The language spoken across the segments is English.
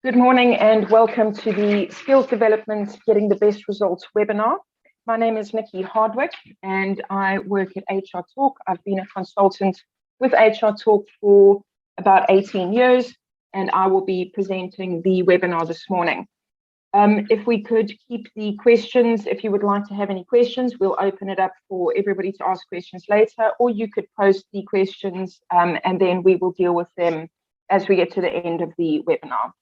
Good morning and welcome to the Skills Development Getting the Best Results webinar. My name is Nicky Hardwick and I work at HR Talk. I've been a consultant with HR Talk for about 18 years and I will be presenting the webinar this morning. If we could keep the questions, if you would like to have any questions, we'll open it up for everybody to ask questions later, or you could post the questions and then we will deal with them as we get to the end of the webinar.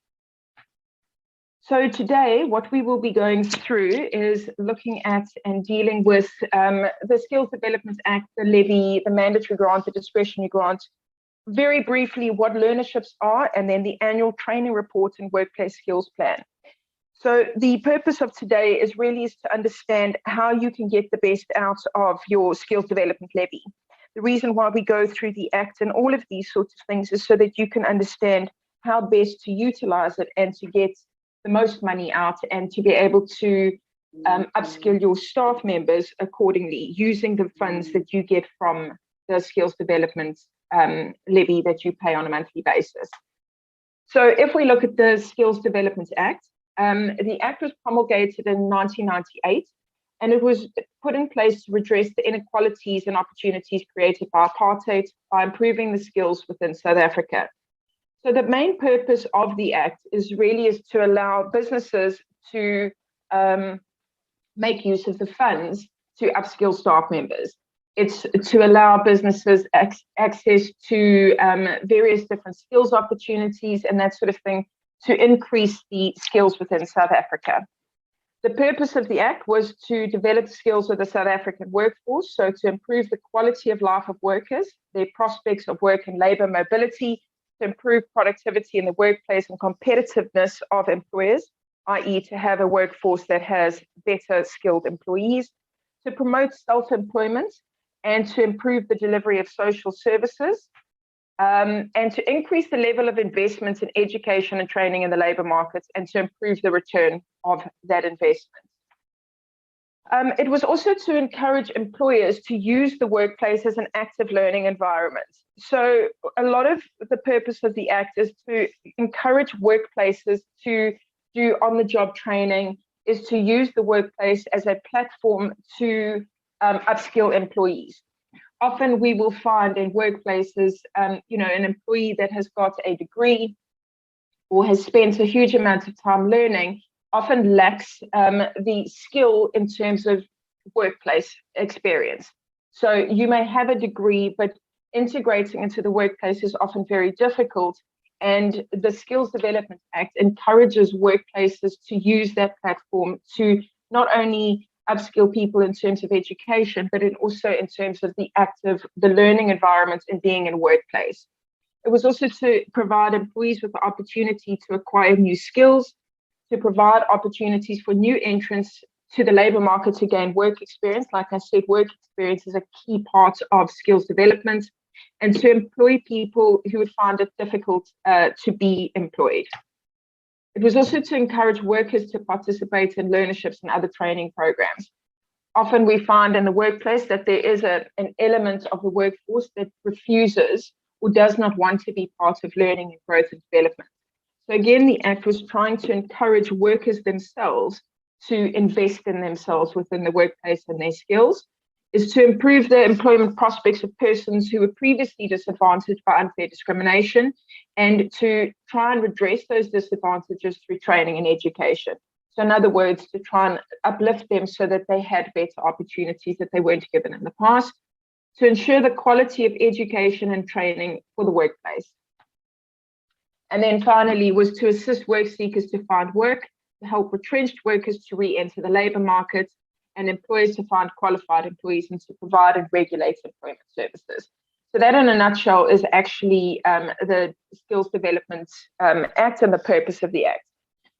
So today, what we will be going through is looking at and dealing with the Skills Development Act, the levy, the mandatory grant, the discretionary grant, very briefly what learnerships are, and then the annual training report and workplace skills plan. So the purpose of today is to understand how you can get the best out of your skills development levy. The reason why we go through the Act and all of these sorts of things is so that you can understand how best to utilize it and to get the most money out and to be able to upskill your staff members accordingly using the funds that you get from the skills development levy that you pay on a monthly basis. So if we look at the Skills Development Act, the Act was promulgated in 1998 and it was put in place to redress the inequalities and opportunities created by apartheid by improving the skills within South Africa. So the main purpose of the Act is to allow businesses to make use of the funds to upskill staff members. It's to allow businesses access to various different skills opportunities and that sort of thing to increase the skills within South Africa. The purpose of the Act was to develop skills of the South African workforce, so to improve the quality of life of workers, their prospects of work and labour mobility, to improve productivity in the workplace and competitiveness of employers, i.e. to have a workforce that has better skilled employees, to promote self-employment and to improve the delivery of social services, and to increase the level of investments in education and training in the labour markets and to improve the return of that investment. It was also to encourage employers to use the workplace as an active learning environment. So a lot of the purpose of the Act is to encourage workplaces to do on-the-job training, is to use the workplace as a platform to upskill employees. Often we will find in workplaces, an employee that has got a degree or has spent a huge amount of time learning often lacks the skill in terms of workplace experience. So you may have a degree, but integrating into the workplace is often very difficult. And the Skills Development Act encourages workplaces to use that platform to not only upskill people in terms of education, but also in terms of the learning environment and being in a workplace. It was also to provide employees with the opportunity to acquire new skills, to provide opportunities for new entrants to the labour market to gain work experience. Like I said, work experience is a key part of skills development, and to employ people who would find it difficult to be employed. It was also to encourage workers to participate in learnerships and other training programs. Often we find in the workplace that there is an element of the workforce that refuses or does not want to be part of learning and growth and development. So again, the Act was trying to encourage workers themselves to invest in themselves within the workplace and their skills, is to improve the employment prospects of persons who were previously disadvantaged by unfair discrimination, and to try and redress those disadvantages through training and education. So in other words, to try and uplift them so that they had better opportunities that they weren't given in the past, to ensure the quality of education and training for the workplace. And then finally was to assist work seekers to find work, to help retrenched workers to re-enter the labour market, and employers to find qualified employees and to provide and regulate employment services. So that in a nutshell is actually the Skills Development Act and the purpose of the Act.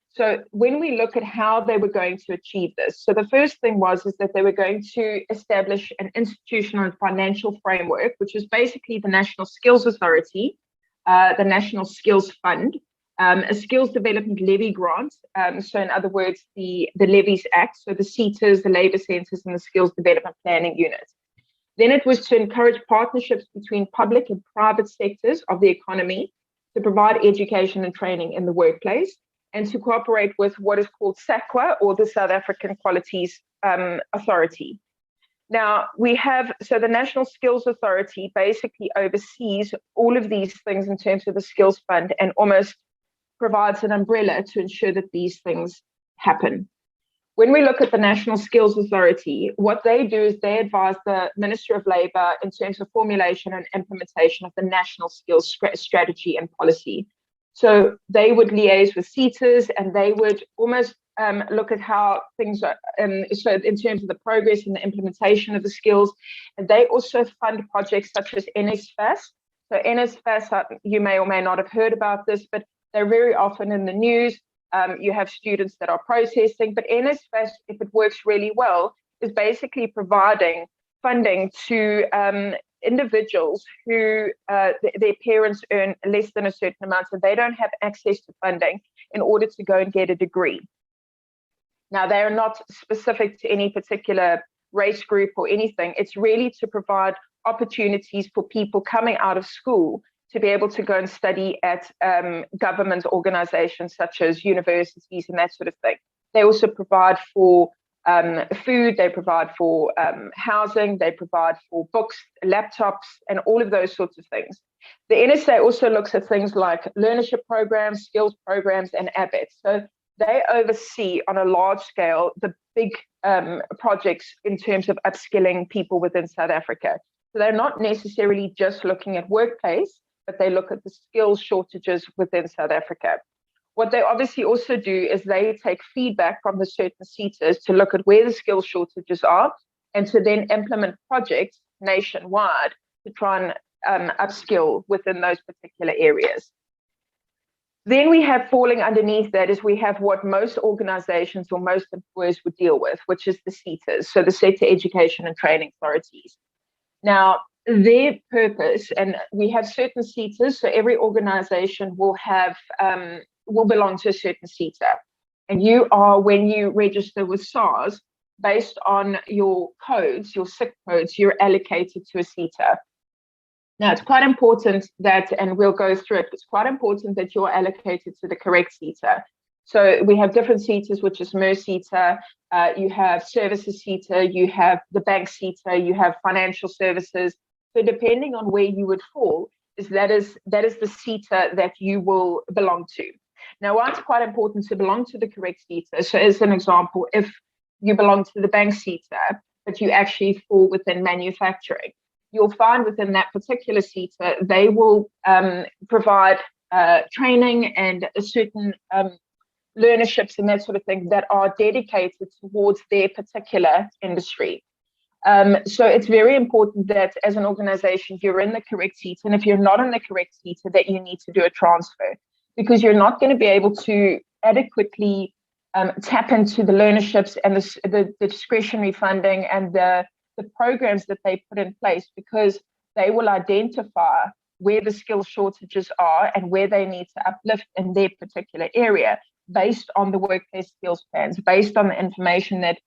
So when we look at how they were going to achieve this, so the first thing is that they were going to establish an institutional and financial framework, which is basically the National Skills Authority, the National Skills Fund, a skills development levy grant. So in other words, the Levies Act, so the SETAs, the labour centres and the skills development planning unit. Then it was to encourage partnerships between public and private sectors of the economy to provide education and training in the workplace. and to cooperate with what is called SAQA, or the South African Qualities Authority. Now, so the National Skills Authority basically oversees all of these things in terms of the Skills Fund, and almost provides an umbrella to ensure that these things happen. When we look at the National Skills Authority, what they do is they advise the Minister of Labour in terms of formulation and implementation of the National Skills Strategy and Policy. So they would liaise with SETAs, and they would almost look at how things are, so in terms of the progress and the implementation of the skills. And they also fund projects such as NSFAS. So NSFAS, you may or may not have heard about this, but they're very often in the news. You have students that are processing, but NSFAS, if it works really well, is basically providing funding to individuals who their parents earn less than a certain amount, so they don't have access to funding in order to go and get a degree. Now, they are not specific to any particular race group or anything. It's really to provide opportunities for people coming out of school to be able to go and study at government organizations such as universities and that sort of thing. They also provide for food, they provide for housing, they provide for books, laptops, and all of those sorts of things. The NSA also looks at things like learnership programs, skills programs, and ABET. So they oversee on a large scale the big projects in terms of upskilling people within South Africa. So they're not necessarily just looking at workplace, but they look at the skills shortages within South Africa. What they obviously also do is they take feedback from the certain SETAs to look at where the skills shortages are, and to then implement projects nationwide to try and upskill within those particular areas. Then we have, falling underneath that, is we have what most organizations or most employers would deal with, which is the SETAs, so the Sector Education and Training Authorities. Now, their purpose, and we have certain SETAs, so every organization will belong to a certain SETA. And you are, when you register with SARS, based on your codes, your SIC codes, you're allocated to a SETA. Now, it's quite important that, and we'll go through it, it's quite important that you're allocated to the correct SETA. So we have different SETAs, which is MER SETA, you have services SETA, you have the bank SETA, you have financial services. So depending on where you would fall, that is the SETA that you will belong to. Now, why it's quite important to belong to the correct SETA. So as an example, if you belong to the bank SETA, but you actually fall within manufacturing, you'll find within that particular SETA, they will provide training and a certain learnerships and that sort of thing that are dedicated towards their particular industry. So it's very important that as an organization, you're in the correct SETA, and if you're not in the correct SETA, that you need to do a transfer, because you're not going to be able to adequately tap into the learnerships and the discretionary funding and the programs that they put in place, because they will identify where the skill shortages are and where they need to uplift in their particular area based on the workplace skills plans, based on the information that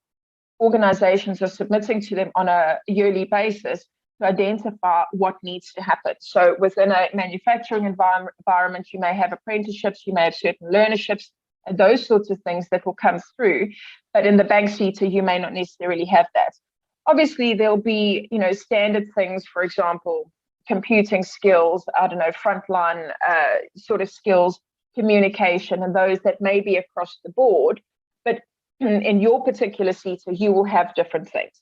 organizations are submitting to them on a yearly basis to identify what needs to happen. So within a manufacturing environment, you may have apprenticeships, you may have certain learnerships, and those sorts of things that will come through. But in the bank SETA, you may not necessarily have that. Obviously, there'll be, standard things, for example, computing skills, frontline sort of skills, communication, and those that may be across the board. But in your particular SETA, you will have different things.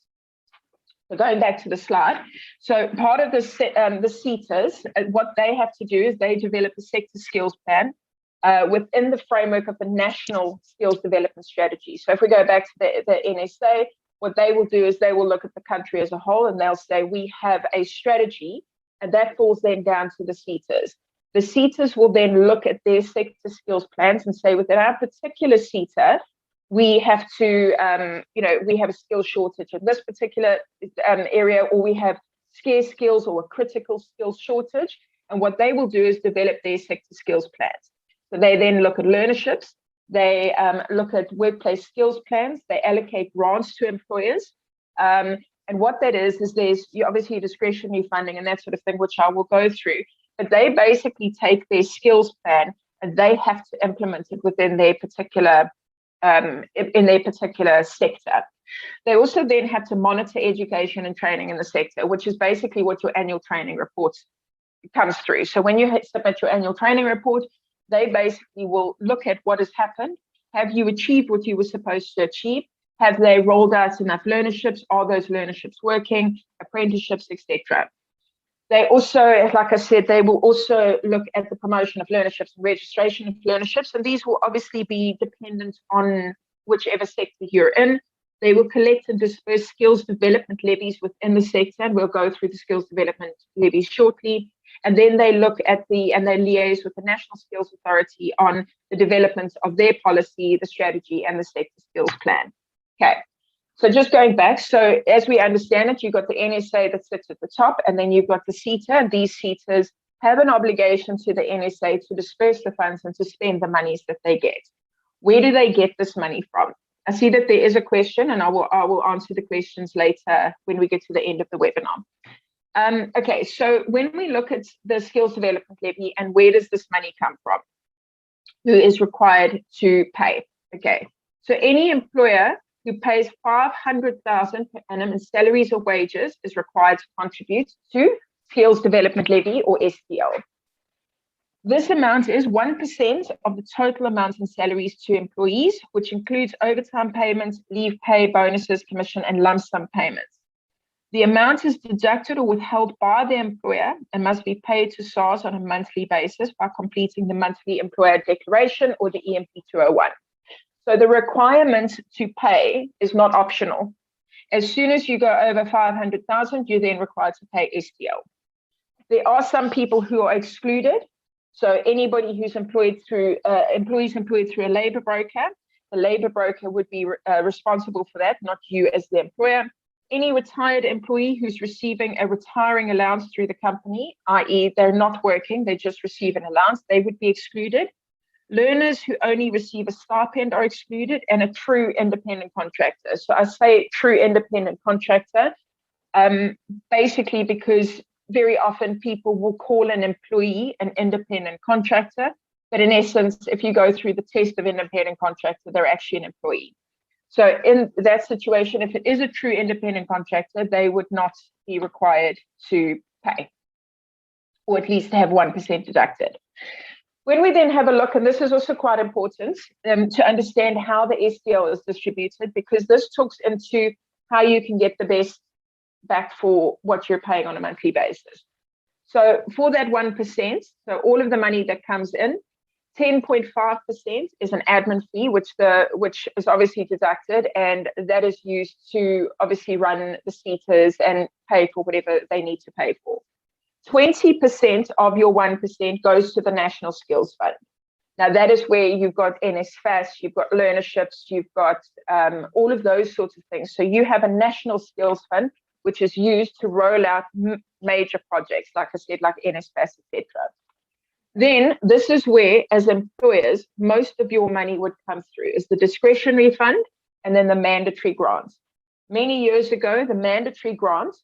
So going back to the slide, so part of the SETAs, what they have to do is they develop a sector skills plan within the framework of the National Skills Development Strategy. So if we go back to the NSA, what they will do is they will look at the country as a whole, and they'll say, we have a strategy, and that falls then down to the SETAs. The SETAs will then look at their sector skills plans and say, within our particular SETA, we have to, we have a skill shortage in this particular area, or we have scarce skills or a critical skills shortage. And what they will do is develop their sector skills plans. So they then look at learnerships, they look at workplace skills plans, they allocate grants to employers. And what that is there's obviously discretionary funding and that sort of thing, which I will go through. But they basically take their skills plan and they have to implement it within their particular in their particular sector. They also then have to monitor education and training in the sector, which is basically what your annual training report comes through. So when you submit your annual training report, they basically will look at what has happened. Have you achieved what you were supposed to achieve? Have they rolled out enough learnerships? Are those learnerships working? Apprenticeships, etc. They also, like I said, they will also look at the promotion of learnerships and registration of learnerships, and these will obviously be dependent on whichever sector you're in. They will collect and disperse skills development levies within the sector, and we'll go through the skills development levies shortly. And then they look at they liaise with the National Skills Authority on the development of their policy, the strategy, and the sector skills plan. Okay. So just going back, so as we understand it, you've got the NSA that sits at the top, and then you've got the SETA, and these SETAs have an obligation to the NSA to disperse the funds and to spend the monies that they get. Where do they get this money from? I see that there is a question, and I will answer the questions later when we get to the end of the webinar. Okay, so when we look at the skills development levy and where does this money come from? Who is required to pay? Okay, so any employer who pays $500,000 per annum in salaries or wages is required to contribute to skills development levy, or SDL. This amount is 1% of the total amount in salaries to employees, which includes overtime payments, leave pay, bonuses, commission, and lump sum payments. The amount is deducted or withheld by the employer and must be paid to SARS on a monthly basis by completing the monthly employer declaration, or the EMP 201. So the requirement to pay is not optional. As soon as you go over 500,000, you're then required to pay SDL. There are some people who are excluded. So anybody who's employees employed through a labor broker, the labor broker would be responsible for that, not you as the employer. Any retired employee who's receiving a retiring allowance through the company, i.e. they're not working, they just receive an allowance, they would be excluded. Learners who only receive a stipend are excluded, and a true independent contractor. So I say true independent contractor, basically because very often people will call an employee an independent contractor, but in essence, if you go through the test of independent contractor, they're actually an employee. So in that situation, if it is a true independent contractor, they would not be required to pay, or at least have 1% deducted. When we then have a look, and this is also quite important to understand how the SDL is distributed, because this talks into how you can get the best back for what you're paying on a monthly basis. So for that 1%, so all of the money that comes in, 10.5% is an admin fee, which is obviously deducted, and that is used to obviously run the SETAs and pay for whatever they need to pay for. 20% of your 1% goes to the National Skills Fund. Now, that is where you've got NSFAS, you've got Learnerships, you've got all of those sorts of things. So you have a National Skills Fund, which is used to roll out major projects, like I said, like NSFAS, etc. Then this is where, as employers, most of your money would come through, is the discretionary fund and then the mandatory grants. Many years ago, the mandatory grant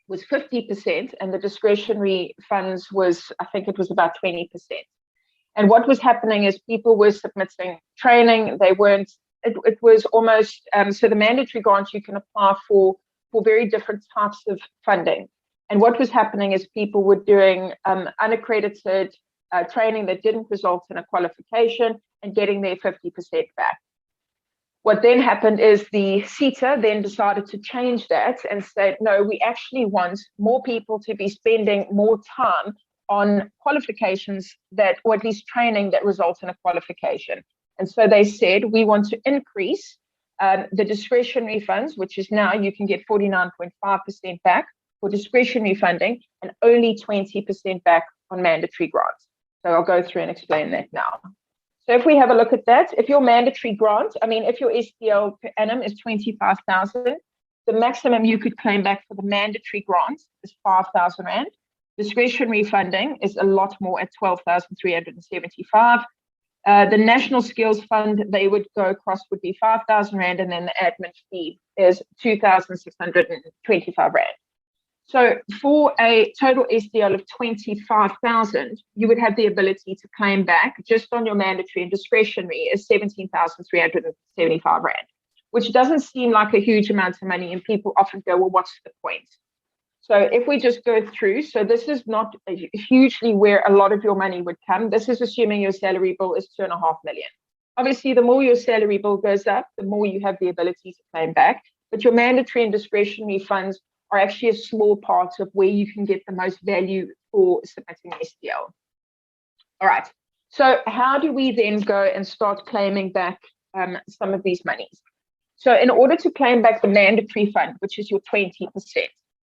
was 50%, and the discretionary funds was, I think it was about 20%. And what was happening is people were submitting training. They weren't, it was almost, so the mandatory grant you can apply for very different types of funding. And what was happening is people were doing unaccredited training that didn't result in a qualification and getting their 50% back. What then happened is the SETA then decided to change that and said, no, we actually want more people to be spending more time on qualifications that, or at least training that results in a qualification. And so they said, we want to increase the discretionary funds, which is now you can get 49.5% back for discretionary funding and only 20% back on mandatory grants. So I'll go through and explain that now. So if we have a look at that, if your mandatory grant, if your SDL per annum is 25,000, the maximum you could claim back for the mandatory grant is 5,000 Rand. Discretionary funding is a lot more at 12,375. The National Skills Fund, they would go across would be 5,000 Rand, and then the admin fee is 2,625 Rand. So for a total SDL of 25,000, you would have the ability to claim back just on your mandatory and discretionary is 17,375 Rand, which doesn't seem like a huge amount of money. And people often go, well, what's the point? So if we just go through, so this is not hugely where a lot of your money would come. This is assuming your salary bill is 2.5 million. Obviously, the more your salary bill goes up, the more you have the ability to claim back. But your mandatory and discretionary funds are actually a small part of where you can get the most value for submitting SDL. All right. So how do we then go and start claiming back some of these monies? So in order to claim back the mandatory fund, which is your 20%.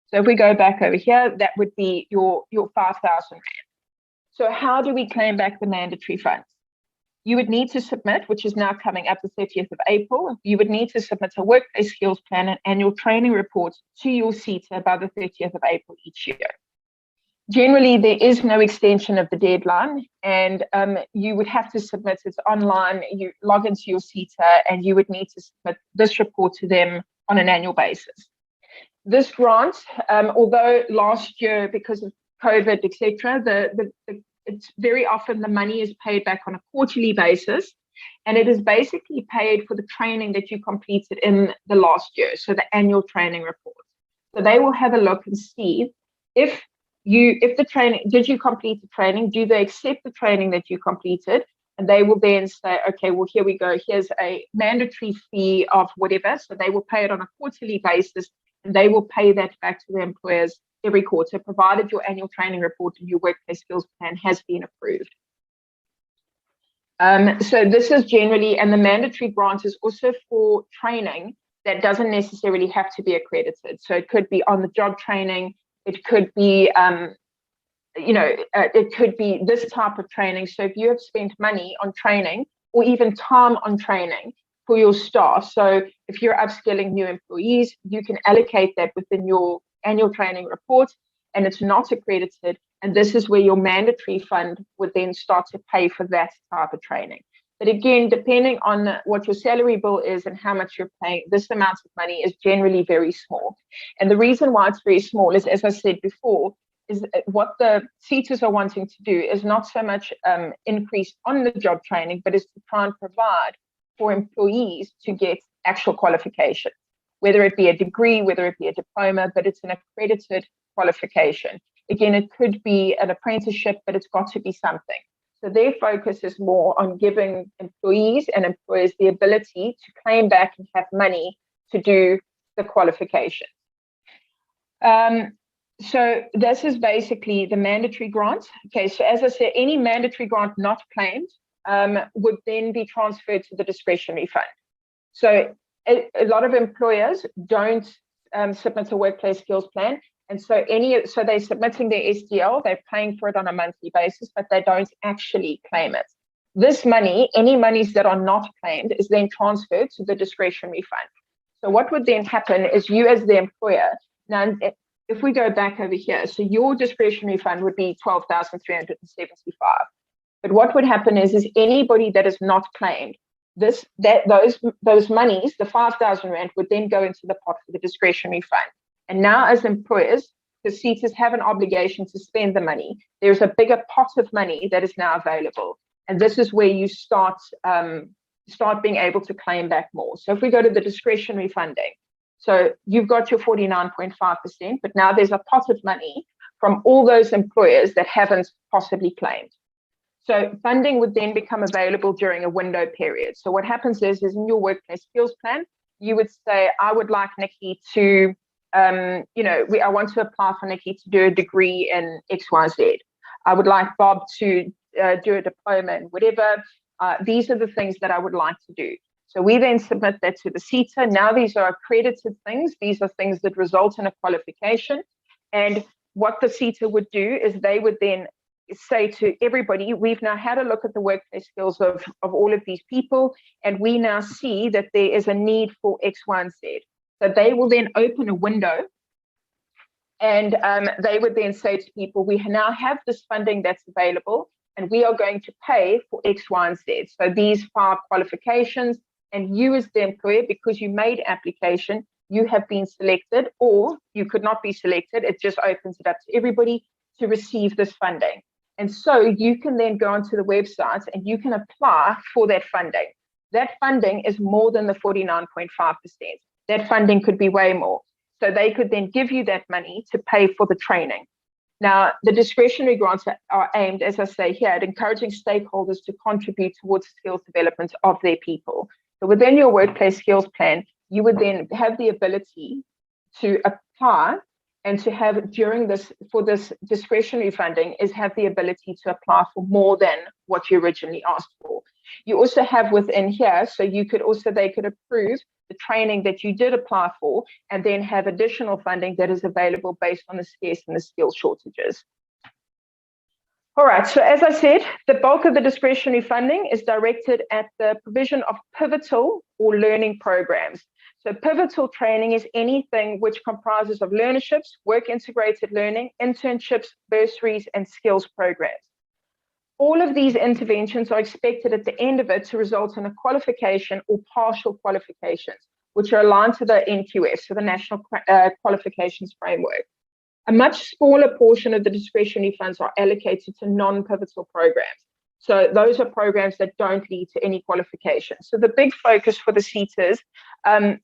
So if we go back over here, that would be your 5,000 Rand. So how do we claim back the mandatory funds? You would need to submit, which is now coming up the 30th of April, you would need to submit a workplace skills plan and annual training report to your CETA by the 30th of April each year. Generally, there is no extension of the deadline, and you would have to submit it online. You log into your CETA, and you would need to submit this report to them on an annual basis. This grant, although last year, because of COVID, etc., it's very often the money is paid back on a quarterly basis, and it is basically paid for the training that you completed in the last year, so the annual training report. So they will have a look and see if the training, did you complete the training? Do they accept the training that you completed? And they will then say, okay, well, here we go. Here's a mandatory fee of whatever. So they will pay it on a quarterly basis, and they will pay that back to the employers every quarter, provided your annual training report and your workplace skills plan has been approved. So this is generally, and the mandatory grant is also for training that doesn't necessarily have to be accredited. So it could be on-the-job training. It could be, it could be this type of training. So if you have spent money on training or even time on training for your staff, so if you're upskilling new employees, you can allocate that within your annual training report, and it's not accredited. And this is where your mandatory fund would then start to pay for that type of training. But again, depending on what your salary bill is and how much you're paying, this amount of money is generally very small. And the reason why it's very small is, as I said before, is what the CETAs are wanting to do is not so much increase on the job training, but is to try and provide for employees to get actual qualification, whether it be a degree, whether it be a diploma, but it's an accredited qualification. Again, it could be an apprenticeship, but it's got to be something. So their focus is more on giving employees and employers the ability to claim back and have money to do the qualification. So this is basically the mandatory grant. Okay, so as I said, any mandatory grant not claimed would then be transferred to the discretionary fund. So a lot of employers don't submit a workplace skills plan. And so they're submitting their SDL, they're paying for it on a monthly basis, but they don't actually claim it. This money, any monies that are not claimed, is then transferred to the discretionary fund. So what would then happen is you as the employer, now if we go back over here, so your discretionary fund would be 12,375. But what would happen is anybody that is not claimed, those monies, the 5,000 Rand, would then go into the pot for the discretionary fund. And now as employers, the CETAs have an obligation to spend the money. There's a bigger pot of money that is now available. And this is where you start being able to claim back more. So if we go to the discretionary funding, so you've got your 49.5%, but now there's a pot of money from all those employers that haven't possibly claimed. So funding would then become available during a window period. So what happens is in your workplace skills plan, you would say, I would like Nikki to, I want to apply for Nikki to do a degree in XYZ. I would like Bob to do a diploma in whatever. These are the things that I would like to do. So we then submit that to the CETA. Now these are accredited things. These are things that result in a qualification. And what the CETA would do is they would then say to everybody, we've now had a look at the workplace skills of all of these people, and we now see that there is a need for X, Y, and Z. So they will then open a window, and they would then say to people, we now have this funding that's available, and we are going to pay for X, Y, and Z. So these 5 qualifications, and you as the employer, because you made application, you have been selected, or you could not be selected. It just opens it up to everybody to receive this funding. And so you can then go onto the website and you can apply for that funding. That funding is more than the 49.5%. That funding could be way more. So they could then give you that money to pay for the training. Now, the discretionary grants are aimed, as I say here, at encouraging stakeholders to contribute towards skills development of their people. So within your workplace skills plan, you would then have the ability to apply and to have during this, for this discretionary funding, is have the ability to apply for more than what you originally asked for. You also have within here, so you could also, they could approve the training that you did apply for and then have additional funding that is available based on the scarce and the skill shortages. All right, so as I said, the bulk of the discretionary funding is directed at the provision of pivotal or learning programs. So pivotal training is anything which comprises of learnerships, work integrated learning, internships, bursaries, and skills programs. All of these interventions are expected at the end of it to result in a qualification or partial qualifications, which are aligned to the NQF, so the National Qualifications Framework. A much smaller portion of the discretionary funds are allocated to non-pivotal programs. So those are programs that don't lead to any qualification. So the big focus for the CETAs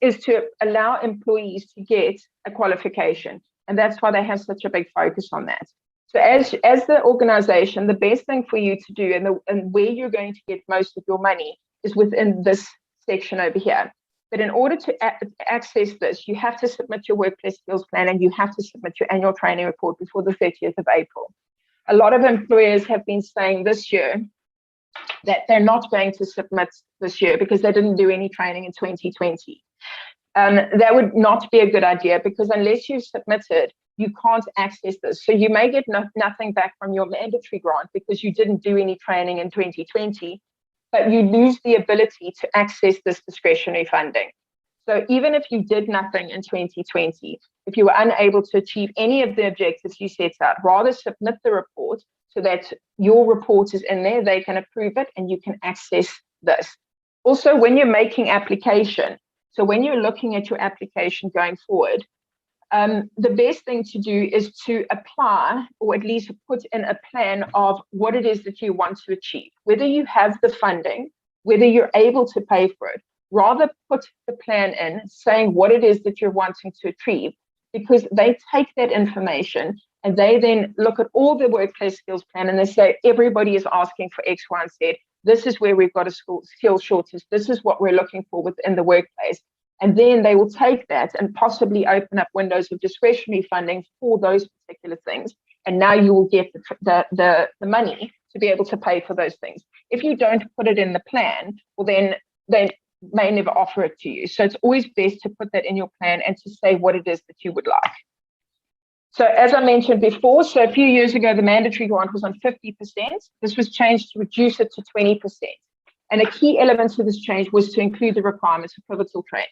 is to allow employees to get a qualification. And that's why they have such a big focus on that. So as the organization, the best thing for you to do and where you're going to get most of your money is within this section over here. But in order to access this, you have to submit your workplace skills plan and you have to submit your annual training report before the 30th of April. A lot of employers have been saying this year that they're not going to submit this year because they didn't do any training in 2020. That would not be a good idea because unless you've submitted, you can't access this. So you may get nothing back from your mandatory grant because you didn't do any training in 2020, but you lose the ability to access this discretionary funding. So even if you did nothing in 2020, if you were unable to achieve any of the objectives you set out, rather submit the report so that your report is in there, they can approve it and you can access this. Also, when you're making application, so when you're looking at your application going forward, the best thing to do is to apply or at least put in a plan of what it is that you want to achieve, whether you have the funding, whether you're able to pay for it. Rather put the plan in saying what it is that you're wanting to achieve, because they take that information and they then look at all the workplace skills plan and they say, everybody is asking for X, Y, and Z. This is where we've got a skill shortage. This is what we're looking for within the workplace. And then they will take that and possibly open up windows of discretionary funding for those particular things. And now you will get the money to be able to pay for those things. If you don't put it in the plan, well, then they may never offer it to you. So it's always best to put that in your plan and to say what it is that you would like. So as I mentioned before, so a few years ago, the mandatory grant was on 50%. This was changed to reduce it to 20%. And a key element to this change was to include the requirements of pivotal training.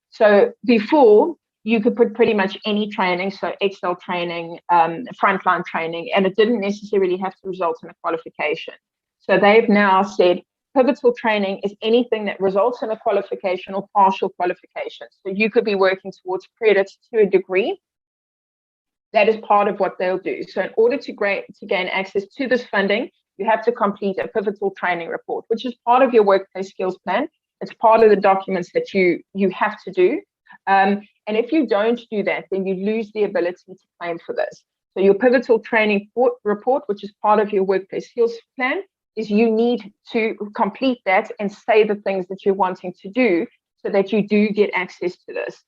So before, you could put pretty much any training, so Excel training, frontline training, and it didn't necessarily have to result in a qualification. So they've now said pivotal training is anything that results in a qualification or partial qualification. So you could be working towards credits to a degree. That is part of what they'll do. So in order to gain access to this funding, you have to complete a pivotal training report, which is part of your workplace skills plan. It's part of the documents that you have to do. And if you don't do that, then you lose the ability to claim for this. So your pivotal training report, which is part of your workplace skills plan, is you need to complete that and say the things that you're wanting to do so that you do get access to this.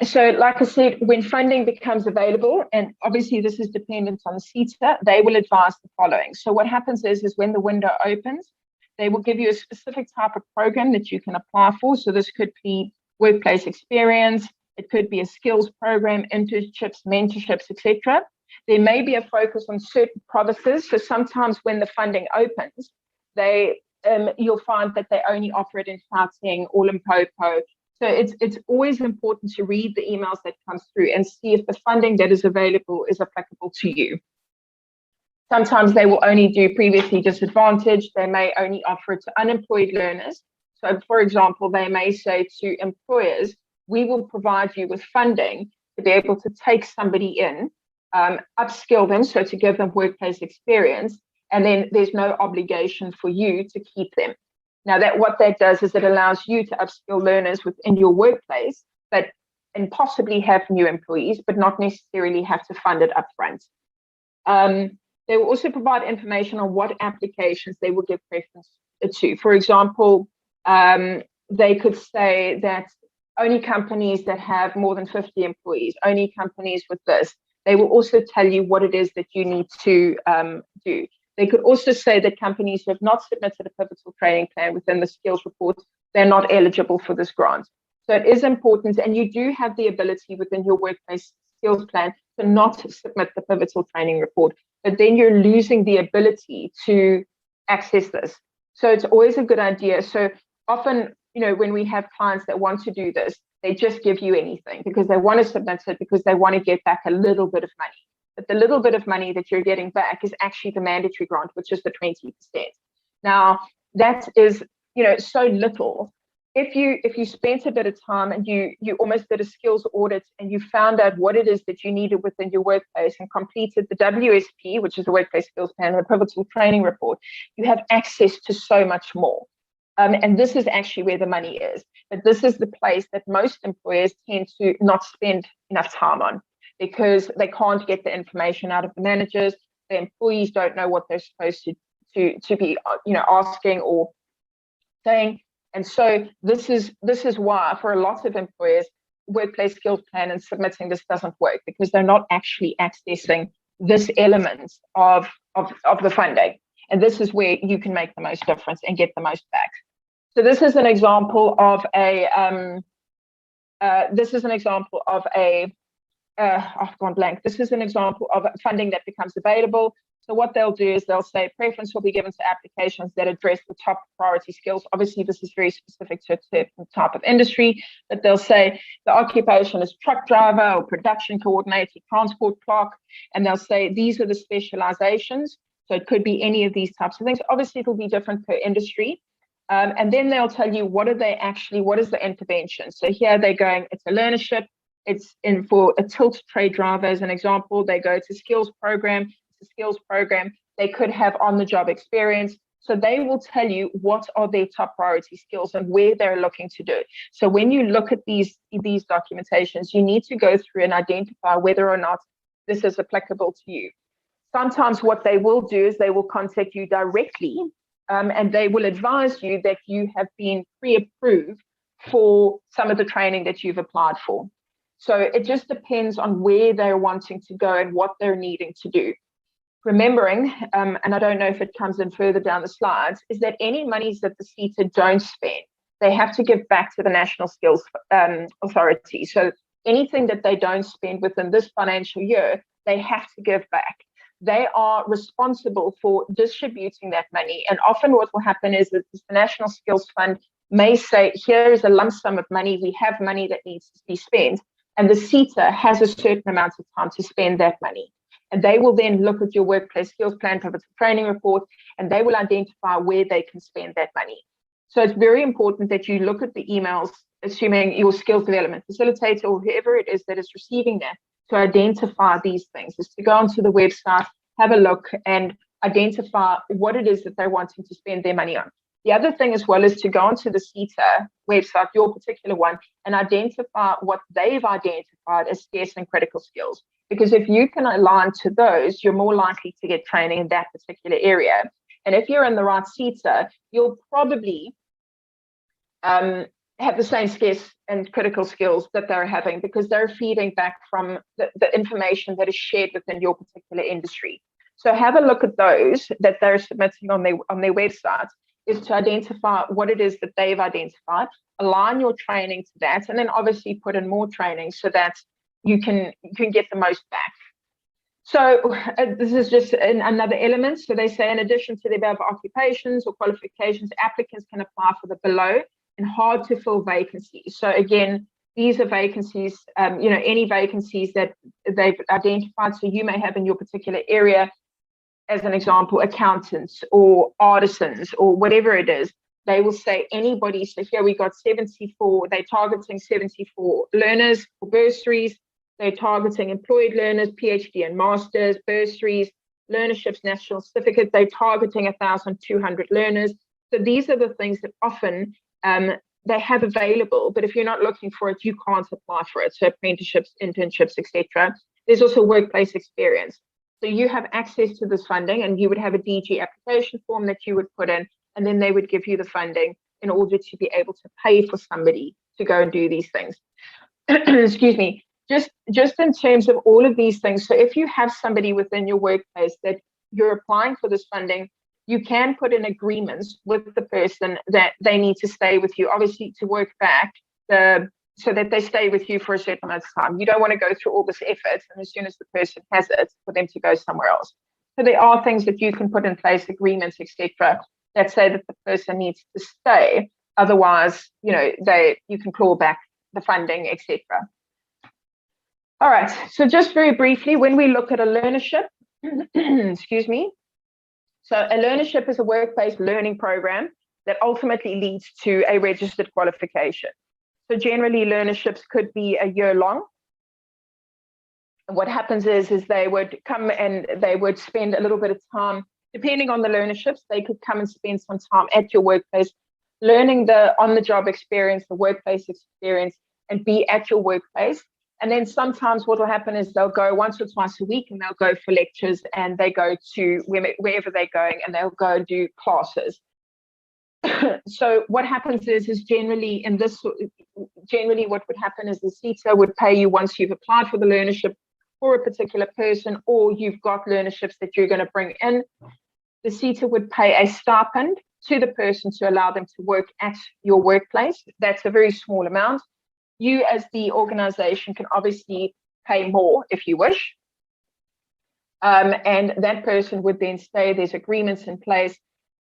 So like I said, when funding becomes available, and obviously this is dependent on the CETA, they will advise the following. So what happens is when the window opens, they will give you a specific type of program that you can apply for. So this could be workplace experience, it could be a skills program, internships, mentorships, etc. There may be a focus on certain provinces. So sometimes when the funding opens, you'll find that they only offer it in Gauteng or Limpopo. So it's always important to read the emails that come through and see if the funding that is available is applicable to you. Sometimes they will only do previously disadvantaged. They may only offer it to unemployed learners. So for example, they may say to employers we will provide you with funding to be able to take somebody in, upskill them, so to give them workplace experience, and then there's no obligation for you to keep them. Now, what that does is it allows you to upskill learners within your workplace, and possibly have new employees, but not necessarily have to fund it upfront. They will also provide information on what applications they will give preference to. For example, they could say that only companies that have more than 50 employees, only companies with this. They will also tell you what it is that you need to do. They could also say that companies who have not submitted a pivotal training plan within the skills report, they're not eligible for this grant. So it is important, and you do have the ability within your workplace skills plan to not submit the pivotal training report, but then you're losing the ability to access this. So it's always a good idea. So often, when we have clients that want to do this, they just give you anything because they want to submit it, because they want to get back a little bit of money. But the little bit of money that you're getting back is actually the mandatory grant, which is the 20%. Now, that is, so little. If you spent a bit of time and you almost did a skills audit and you found out what it is that you needed within your workplace and completed the WSP, which is the workplace skills plan, and the pivotal training report, you have access to so much more. And this is actually where the money is. But this is the place that most employers tend to not spend enough time on, because they can't get the information out of the managers. The employees don't know what they're supposed to be, asking or saying. And so this is why for a lot of employers, workplace skills plan and submitting this doesn't work, because they're not actually accessing this element of the funding. And this is where you can make the most difference and get the most back. So this is an example of I've gone blank. This is an example of funding that becomes available. So what they'll do is they'll say preference will be given to applications that address the top priority skills. Obviously, this is very specific to a certain type of industry, but they'll say the occupation is truck driver or production coordinator, transport clerk, and they'll say these are the specializations. So it could be any of these types of things. Obviously, it'll be different per industry. And then they'll tell you what is the intervention. So here they're going, it's a learnership. It's in for a tilt trade driver as an example. They go to skills program. It's a skills program. They could have on-the-job experience. So they will tell you what are their top priority skills and where they're looking to do. So when you look at these documentations, you need to go through and identify whether or not this is applicable to you. Sometimes what they will do is they will contact you directly, and they will advise you that you have been pre-approved for some of the training that you've applied for. So it just depends on where they're wanting to go and what they're needing to do. Remembering, and I don't know if it comes in further down the slides, is that any monies that the CETA don't spend, they have to give back to the National Skills Authority. So anything that they don't spend within this financial year, they have to give back. They are responsible for distributing that money. And often what will happen is that the National Skills Fund may say, here is a lump sum of money. We have money that needs to be spent. And the CETA has a certain amount of time to spend that money. And they will then look at your workplace skills plan, pivotal training report, and they will identify where they can spend that money. So it's very important that you look at the emails, assuming your skills development facilitator or whoever it is that is receiving that, to identify these things, is to go onto the website, have a look, and identify what it is that they're wanting to spend their money on. The other thing as well is to go onto the CETA website, your particular one, and identify what they've identified as scarce and critical skills. Because if you can align to those, you're more likely to get training in that particular area. And if you're in the right CETA, you'll probably have the same scarce and critical skills that they're having, because they're feeding back from the information that is shared within your particular industry. So have a look at those that they're submitting on their website, is to identify what it is that they've identified, align your training to that, and then obviously put in more training so that you can get the most back. So this is just another element. So they say, in addition to the above occupations or qualifications, applicants can apply for the below and hard to fill vacancies. So again, these are vacancies, any vacancies that they've identified. So you may have in your particular area, as an example, accountants or artisans or whatever it is, they will say anybody. So here we got 74, they're targeting 74 learners for bursaries. They're targeting employed learners, PhD and masters, bursaries, learnerships, national certificate. They're targeting 1,200 learners. So these are the things that often they have available, but if you're not looking for it, you can't apply for it. So apprenticeships, internships, etc. There's also workplace experience. So you have access to this funding, and you would have a DG application form that you would put in, and then they would give you the funding in order to be able to pay for somebody to go and do these things. Excuse me. Just in terms of all of these things, so if you have somebody within your workplace that you're applying for this funding, you can put in agreements with the person that they need to stay with you, obviously to work back so that they stay with you for a certain amount of time. You don't want to go through all this effort, and as soon as the person has it, for them to go somewhere else. So there are things that you can put in place, agreements, etc., that say that the person needs to stay. Otherwise, you can claw back the funding, etc. All right. So just very briefly, when we look at a learnership, excuse me. So a learnership is a workplace learning program that ultimately leads to a registered qualification. So generally, learnerships could be a year long. And what happens is they would come and they would spend a little bit of time, depending on the learnerships, they could come and spend some time at your workplace, learning the on-the-job experience, the workplace experience, and be at your workplace. And then sometimes what will happen is they'll go once or twice a week, and they'll go for lectures, and they go to wherever they're going, and they'll go and do classes. So what happens is generally what would happen is the CETA would pay you once you've applied for the learnership for a particular person, or you've got learnerships that you're going to bring in. The CETA would pay a stipend to the person to allow them to work at your workplace. That's a very small amount. You as the organization can obviously pay more if you wish. And that person would then stay. There's agreements in place.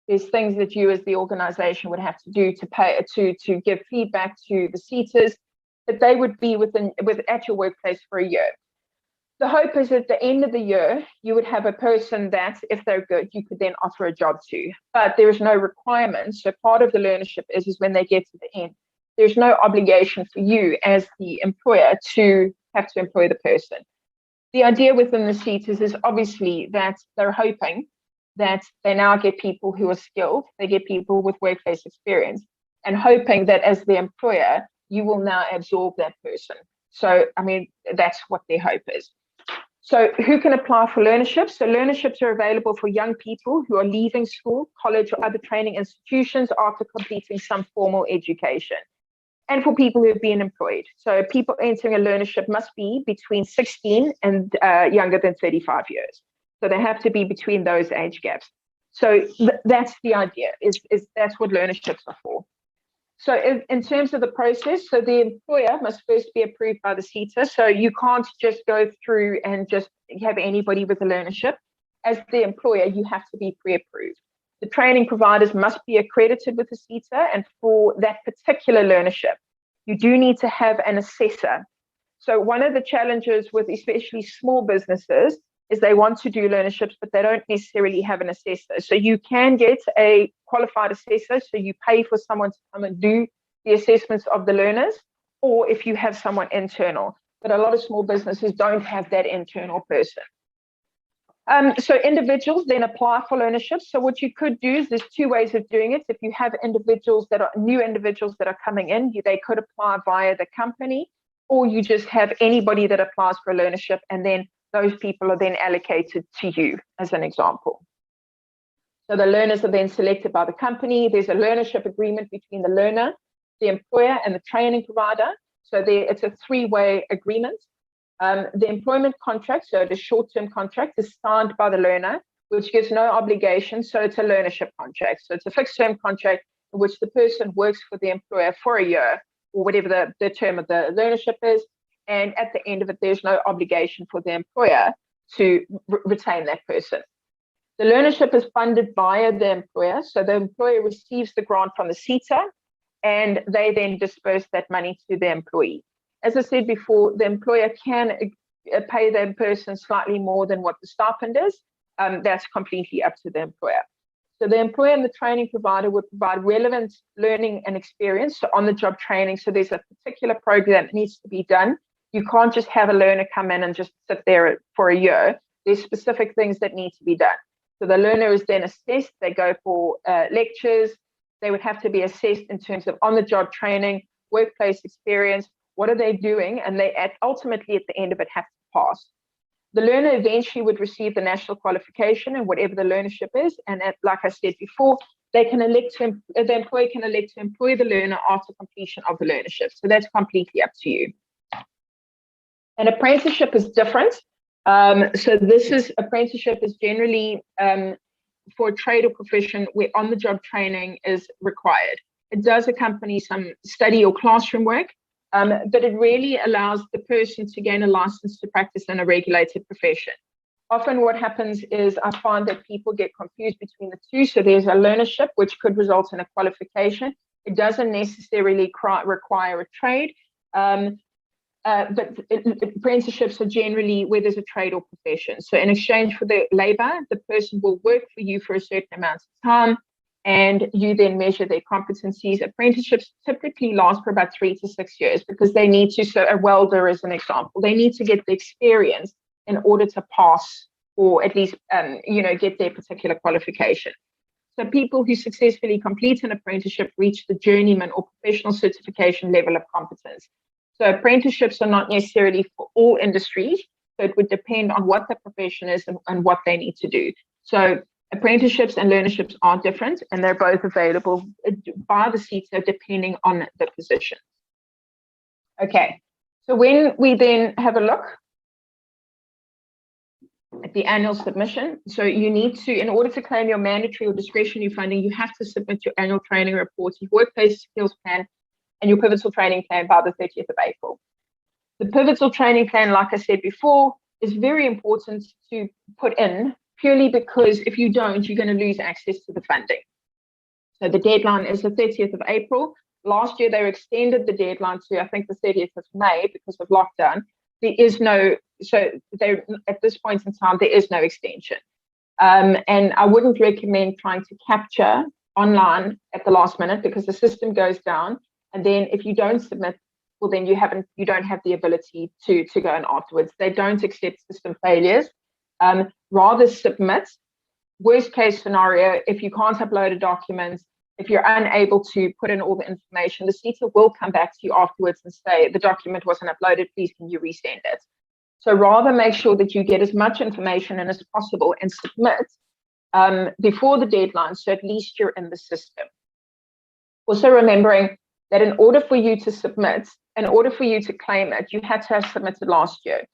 There's things that you as the organization would have to do to pay to give feedback to the CETAs, but they would be at your workplace for a year. The hope is at the end of the year, you would have a person that, if they're good, you could then offer a job to. But there is no requirement. So part of the learnership is when they get to the end, there's no obligation for you as the employer to have to employ the person. The idea within the CETAs is obviously that they're hoping that they now get people who are skilled, they get people with workplace experience, and hoping that as the employer, you will now absorb that person. So, I mean, that's what their hope is. So who can apply for learnerships? So learnerships are available for young people who are leaving school, college, or other training institutions after completing some formal education, and for people who have been employed. So people entering a learnership must be between 16 and younger than 35 years. So they have to be between those age gaps. So that's the idea, is that's what learnerships are for. So in terms of the process, so the employer must first be approved by the CETA. So you can't just go through and just have anybody with a learnership. As the employer, you have to be pre-approved. The training providers must be accredited with the CETA, and for that particular learnership, you do need to have an assessor. So one of the challenges with especially small businesses is they want to do learnerships, but they don't necessarily have an assessor. So you can get a qualified assessor, so you pay for someone to come and do the assessments of the learners, or if you have someone internal. But a lot of small businesses don't have that internal person. So individuals then apply for learnerships. So what you could do is there's two ways of doing it. If you have individuals that are new individuals that are coming in, they could apply via the company, or you just have anybody that applies for a learnership, and then those people are then allocated to you, as an example. So the learners are then selected by the company. There's a learnership agreement between the learner, the employer, and the training provider. So it's a three-way agreement. The employment contract, so the short-term contract, is signed by the learner, which gives no obligation. So it's a learnership contract. So it's a fixed-term contract in which the person works for the employer for a year, or whatever the term of the learnership is. And at the end of it, there's no obligation for the employer to retain that person. The learnership is funded via the employer. So the employer receives the grant from the CETA, and they then disperse that money to the employee. As I said before, the employer can pay the person slightly more than what the stipend is. That's completely up to the employer. So the employer and the training provider would provide relevant learning and experience, so on-the-job training. So there's a particular program that needs to be done. You can't just have a learner come in and just sit there for a year. There's specific things that need to be done. So the learner is then assessed. They go for lectures. They would have to be assessed in terms of on-the-job training, workplace experience. What are they doing? And they ultimately, at the end of it, have to pass. The learner eventually would receive the national qualification and whatever the learnership is. And like I said before, they can elect to, the employer can elect to employ the learner after completion of the learnership. So that's completely up to you. An apprenticeship is different. So apprenticeship is generally for a trade or profession where on-the-job training is required. It does accompany some study or classroom work, but it really allows the person to gain a license to practice in a regulated profession. Often what happens is I find that people get confused between the two. So there's a learnership, which could result in a qualification. It doesn't necessarily require a trade, but apprenticeships are generally where there's a trade or profession. So in exchange for the labor, the person will work for you for a certain amount of time, and you then measure their competencies. Apprenticeships typically last for about 3 to 6 years because they need to, so a welder as an example, they need to get the experience in order to pass or at least, get their particular qualification. So people who successfully complete an apprenticeship reach the journeyman or professional certification level of competence. So apprenticeships are not necessarily for all industries, so it would depend on what the profession is and what they need to do. So apprenticeships and learnerships are different, and they're both available by the CETA depending on the position. Okay, so when we then have a look at the annual submission, so you need to, in order to claim your mandatory or discretionary funding, you have to submit your annual training report, your workplace skills plan, and your pivotal training plan by the 30th of April. The pivotal training plan, like I said before, is very important to put in purely because if you don't, you're going to lose access to the funding. So the deadline is the 30th of April. Last year, they extended the deadline to, I think, the 30th of May because of lockdown. There is no, so there, at this point in time, there is no extension. And I wouldn't recommend trying to capture online at the last minute because the system goes down. And then if you don't submit, well, then you don't have the ability to go in afterwards. They don't accept system failures. Rather submit. Worst case scenario, if you can't upload a document, if you're unable to put in all the information, the CETA will come back to you afterwards and say the document wasn't uploaded, please can you resend it? So rather make sure that you get as much information in as possible and submit before the deadline, so at least you're in the system. Also remembering that in order for you to submit, in order for you to claim it, you had to have submitted last year.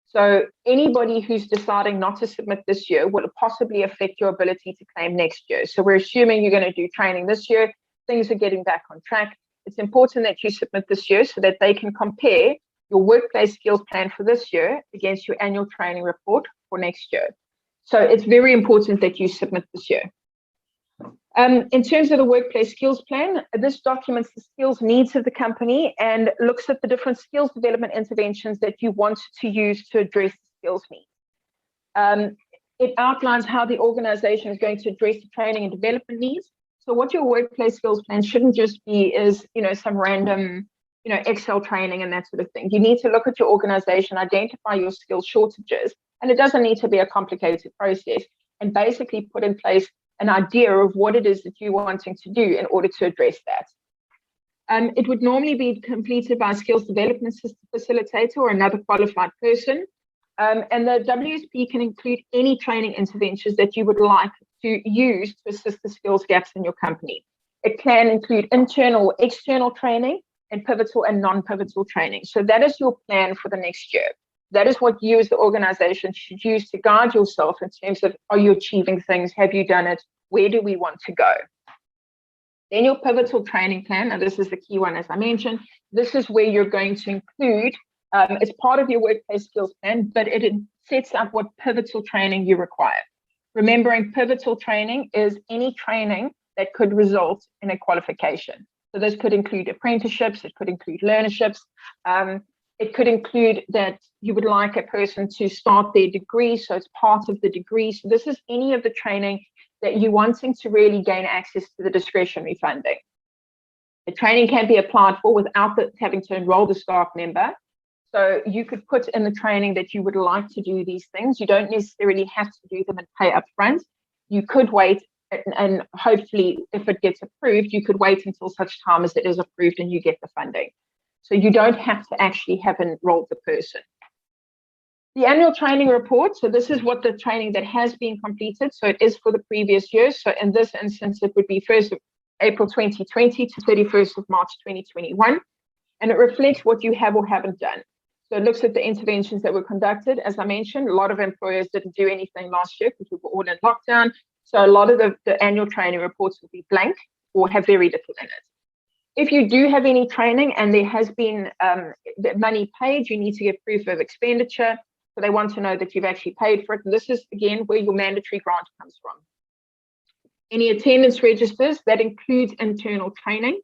So anybody who's deciding not to submit this year will possibly affect your ability to claim next year. So we're assuming you're going to do training this year, things are getting back on track. It's important that you submit this year so that they can compare your workplace skills plan for this year against your annual training report for next year. So it's very important that you submit this year. In terms of the workplace skills plan, this documents the skills needs of the company and looks at the different skills development interventions that you want to use to address the skills needs. It outlines how the organization is going to address the training and development needs. So what your workplace skills plan shouldn't just be is, some random, Excel training and that sort of thing. You need to look at your organization, identify your skill shortages, and it doesn't need to be a complicated process, and basically put in place an idea of what it is that you're wanting to do in order to address that. It would normally be completed by a skills development facilitator or another qualified person. And the WSP can include any training interventions that you would like to use to assist the skills gaps in your company. It can include internal or external training and pivotal and non-pivotal training. So that is your plan for the next year. That is what you as the organization should use to guide yourself in terms of, are you achieving things? Have you done it? Where do we want to go? Then your pivotal training plan, and this is the key one, as I mentioned, this is where you're going to include, it's part of your workplace skills plan, but it sets up what pivotal training you require. Remembering pivotal training is any training that could result in a qualification. So this could include apprenticeships, it could include learnerships, it could include that you would like a person to start their degree, so it's part of the degree. So this is any of the training that you're wanting to really gain access to the discretionary funding. The training can be applied for without having to enroll the staff member. So you could put in the training that you would like to do these things. You don't necessarily have to do them and pay up front. You could wait, and hopefully if it gets approved, you could wait until such time as it is approved and you get the funding. So you don't have to actually have enrolled the person. The annual training report, so this is what the training that has been completed. So it is for the previous year. So in this instance, it would be 1st of April 2020 to 31st of March 2021. And it reflects what you have or haven't done. So it looks at the interventions that were conducted. As I mentioned, a lot of employers didn't do anything last year because we were all in lockdown. So a lot of the annual training reports will be blank or have very little in it. If you do have any training and there has been money paid, you need to get proof of expenditure. So they want to know that you've actually paid for it. And this is, again, where your mandatory grant comes from. Any attendance registers, that includes internal training.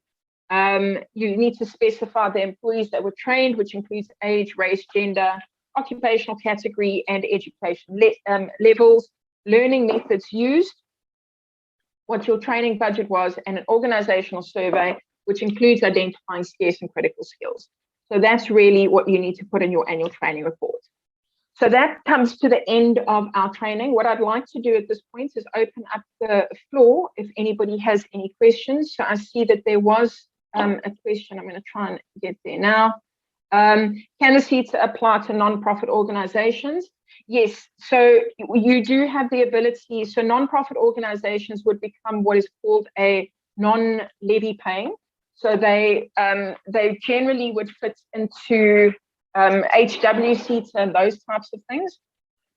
You need to specify the employees that were trained, which includes age, race, gender, occupational category, and education levels, learning methods used, what your training budget was, and an organizational survey, which includes identifying scarce and critical skills. So that's really what you need to put in your annual training report. So that comes to the end of our training. What I'd like to do at this point is open up the floor if anybody has any questions. So I see that there was a question. I'm going to try and get there now. Can the CETA apply to non-profit organizations? Yes, so you do have the ability. So non-profit organizations would become what is called a non-levy paying. So they generally would fit into HWCETA and those types of things.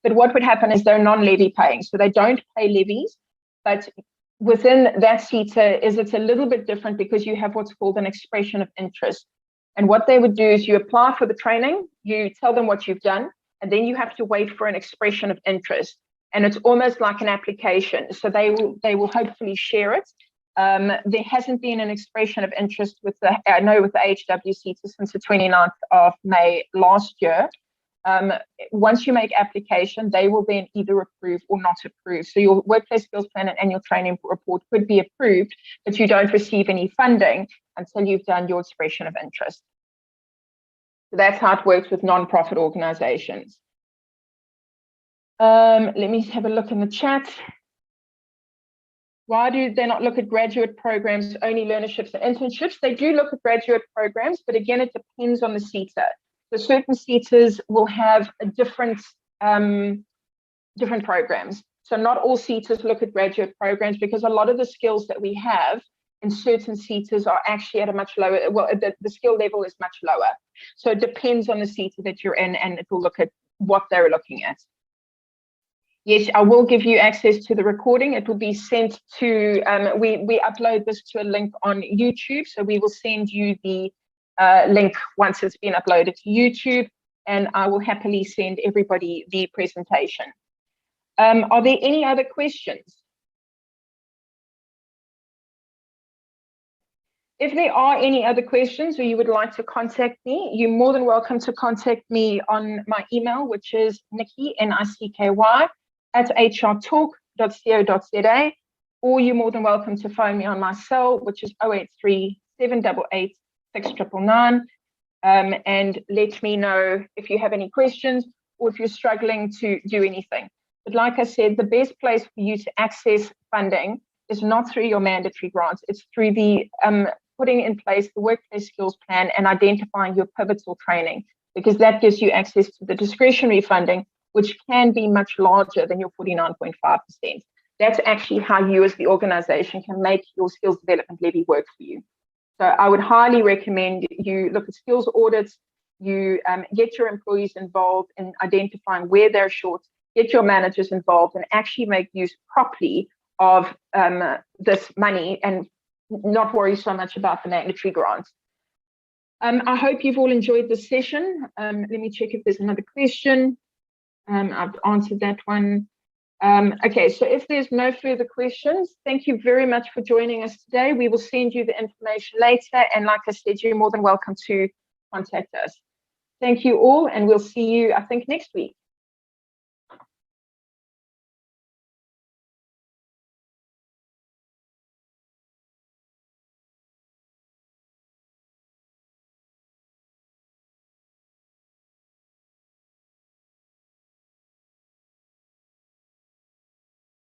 But what would happen is they're non-levy paying. So they don't pay levies, but within that CETA it's a little bit different because you have what's called an expression of interest. And what they would do is you apply for the training, you tell them what you've done, and then you have to wait for an expression of interest. And it's almost like an application. So they will hopefully share it. There hasn't been an expression of interest with the HWCETA since the 29th of May last year. Once you make application, they will then either approve or not approve. So your workplace skills plan and annual training report could be approved, but you don't receive any funding until you've done your expression of interest. So that's how it works with non-profit organizations. Let me have a look in the chat. Why do they not look at graduate programs, only learnerships and internships? They do look at graduate programs, but again, it depends on the CETA. So certain CETAs will have a different programs. So not all CETAs look at graduate programs because a lot of the skills that we have in certain CETAs are actually at a much lower, well, the skill level is much lower. So it depends on the CETA that you're in, and it will look at what they're looking at. Yes, I will give you access to the recording. It will be sent to, we upload this to a link on YouTube. So we will send you the link once it's been uploaded to YouTube, and I will happily send everybody the presentation. Are there any other questions? If there are any other questions or you would like to contact me, you're more than welcome to contact me on my email, which is Nicky, N-I-C-K-Y, @hrtalk.co.za, or you're more than welcome to phone me on my cell, which is 083 788 6999, and let me know if you have any questions or if you're struggling to do anything. But like I said, the best place for you to access funding is not through your mandatory grants. It's through the putting in place the workplace skills plan and identifying your pivotal training, because that gives you access to the discretionary funding, which can be much larger than your 49.5%. That's actually how you as the organization can make your skills development levy work for you. So I would highly recommend you look at skills audits, you get your employees involved in identifying where they're short, get your managers involved, and actually make use properly of this money and not worry so much about the mandatory grants. I hope you've all enjoyed this session. Let me check if there's another question. I've answered that one. Okay, so if there's no further questions, thank you very much for joining us today. We will send you the information later, and like I said, you're more than welcome to contact us. Thank you all, and we'll see you, I think, next week.